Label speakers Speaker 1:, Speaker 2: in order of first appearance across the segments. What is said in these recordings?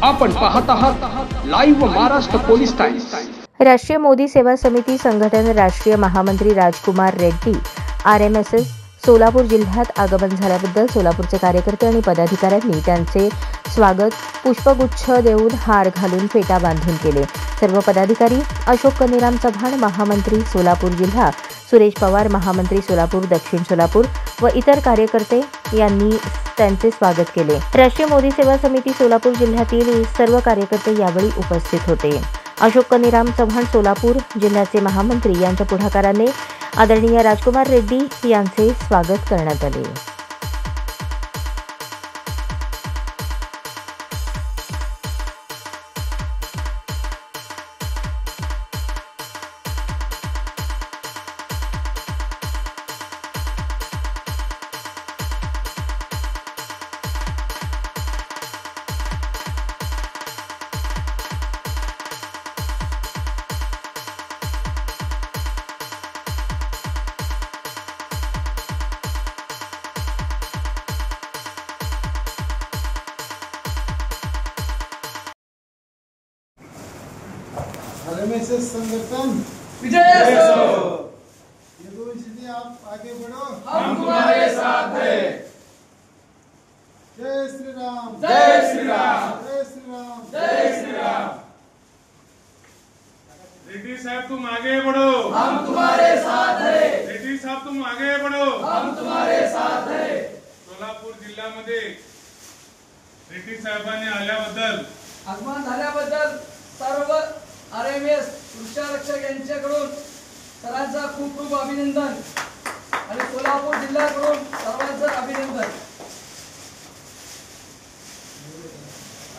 Speaker 1: आपण पाहत आहात लाईव्ह महाराष्ट्र पोलीस टाइम्स।
Speaker 2: राष्ट्रीय मोदी सेवा समिती संघटन राष्ट्रीय महामंत्री राजकुमार रेड्डी RMSS सोलापूर जिल्ह्यात आगमन झाल्याबद्दल सोलापूरचे कार्यकर्ते आणि पदाधिकाऱ्यांनी त्यांचे स्वागत पुष्पगुच्छ देऊन हार घालून फेटा बांधून केले। सर्व पदाधिकारी अशोक कनीराम चव्हाण महामंत्री सोलापूर जिल्हा, सुरेश पवार महामंत्री सोलापूर दक्षिण सोलापूर व इतर कार्यकर्ते यांनी त्यांचे स्वागत केले। राष्ट्रीय मोदी सेवा समिती सोलापूर जिल्ह्यातील सर्व कार्यकर्ते यावेळी उपस्थित होते। अशोक कनीराम चव्हाण सोलापूर जिल्ह्याचे महामंत्री यांच्या पुढाकाराने आदरणीय राजकुमार रेड्डी यांचे स्वागत करण्यात आले।
Speaker 3: RMSS संगठन
Speaker 4: विजय हो।
Speaker 3: यदुवंशी आप आगे बढ़ो,
Speaker 4: हम तुम्हारे साथ हैं।
Speaker 3: जय श्री राम,
Speaker 4: जय श्री राम,
Speaker 3: जय श्री राम,
Speaker 4: जय श्री राम।
Speaker 5: रेड्डी साहब तुम आगे बढ़ो,
Speaker 4: हम तुम्हारे साथ हैं।
Speaker 5: रेड्डी साहब तुम आगे बढ़ो,
Speaker 4: हम तुम्हारे साथ हैं।
Speaker 5: सोलापूर जिल्ह्यामध्ये रेड्डी साहेबांनी आल्याबद्दल
Speaker 4: आगमन झाल्याबद्दल सर्व RMS वृक्षारक्षक यांच्याकडून सर्वांचा खूप खूप अभिनंदन आणि सोलापूर जिल्ह्याकडून सर्वांचं अभिनंदन।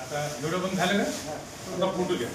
Speaker 5: आता एवढं पण झालं का? आता फोटो घ्या।